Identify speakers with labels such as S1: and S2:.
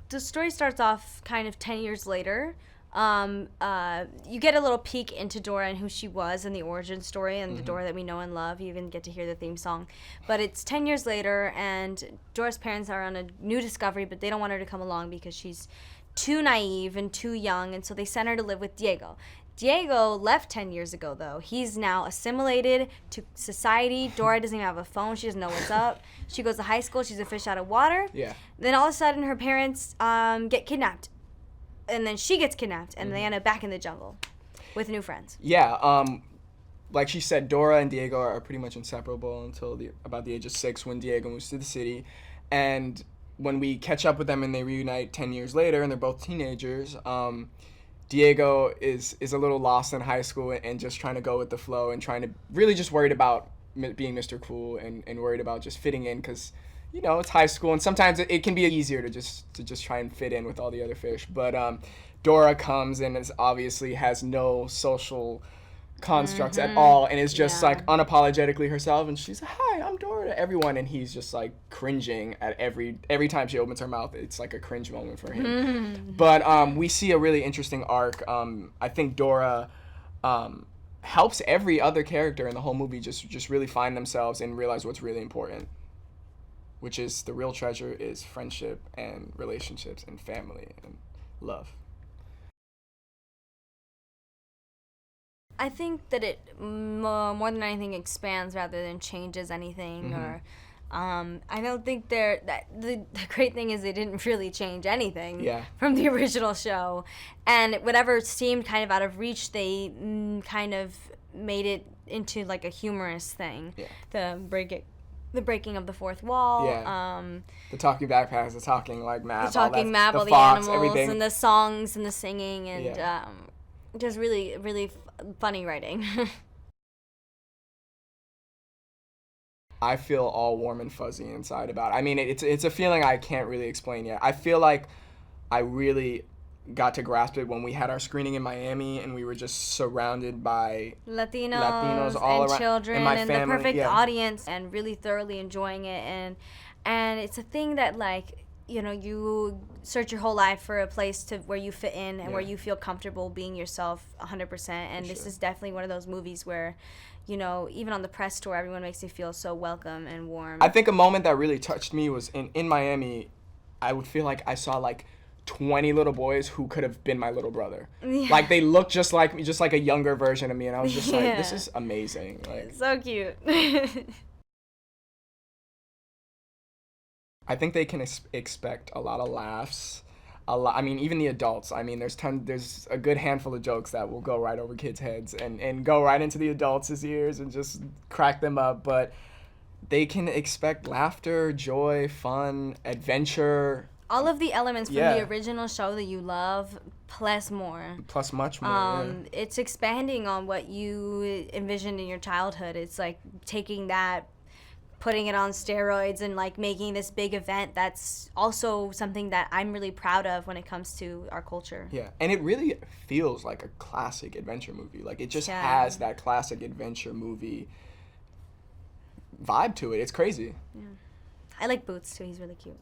S1: the story starts off kind of 10 years later. You get a little peek into Dora and who she was and the origin story and the Dora that we know and love. You even get to hear the theme song. But it's 10 years later, and Dora's parents are on a new discovery, but they don't want her to come along because she's too naive and too young, and so they sent her to live with Diego. Diego left 10 years ago, though. He's now assimilated to society. Dora doesn't even have a phone. She doesn't know what's up. She goes to high school. She's a fish out of water.
S2: Yeah.
S1: Then all of a sudden, her parents get kidnapped. And then she gets kidnapped, and they end up back in the jungle with new friends.
S2: Yeah. Like she said, Dora and Diego are pretty much inseparable until about the age of 6 when Diego moves to the city. And when we catch up with them and they reunite 10 years later, and they're both teenagers, Diego is a little lost in high school and just trying to go with the flow and trying to really just worried about being Mr. Cool and worried about just fitting in because, you know, it's high school and sometimes it can be easier to just try and fit in with all the other fish. But Dora comes and obviously has no social constructs at all and is just like unapologetically herself, and she's like, "Hi, I'm Dora" to everyone, and he's just like cringing at every time she opens her mouth. It's like a cringe moment for him. But we see a really interesting arc. I think Dora helps every other character in the whole movie just really find themselves and realize what's really important, which is the real treasure is friendship and relationships and family and love.
S1: I think that it more than anything expands rather than changes anything. Or I don't think the great thing is they didn't really change anything from the original show, and whatever seemed kind of out of reach, they kind of made it into like a humorous thing. The breaking of the fourth wall.
S2: The talking backpacks, the talking like map,
S1: the talking map, all the
S2: fox,
S1: animals,
S2: everything.
S1: and the songs and the singing, and just really, really funny writing.
S2: I feel all warm and fuzzy inside about it. I mean, it's a feeling I can't really explain yet. I feel like I really got to grasp it when we had our screening in Miami and we were just surrounded by
S1: Latinos
S2: all
S1: and
S2: around,
S1: children
S2: and
S1: the perfect audience, and really thoroughly enjoying it. And it's a thing that, like, you know, you search your whole life for a place where you fit in and where you feel comfortable being yourself 100%. And this is definitely one of those movies where, you know, even on the press tour, everyone makes you feel so welcome and warm.
S2: I think a moment that really touched me was in Miami. I would feel like I saw like 20 little boys who could have been my little brother. Like they looked just like me, just like a younger version of me, and I was just like, this is amazing. Like,
S1: so cute.
S2: I think they can expect a lot of laughs. I mean, even the adults. I mean, there's a good handful of jokes that will go right over kids' heads and go right into the adults' ears and just crack them up. But they can expect laughter, joy, fun, adventure.
S1: All of the elements from the original show that you love, plus more.
S2: Plus much more.
S1: It's expanding on what you envisioned in your childhood. It's like taking that, putting it on steroids, and like making this big event that's also something that I'm really proud of when it comes to our culture.
S2: Yeah, and it really feels like a classic adventure movie. Like it just has that classic adventure movie vibe to it. It's crazy.
S1: Yeah. I like Boots too. He's really cute.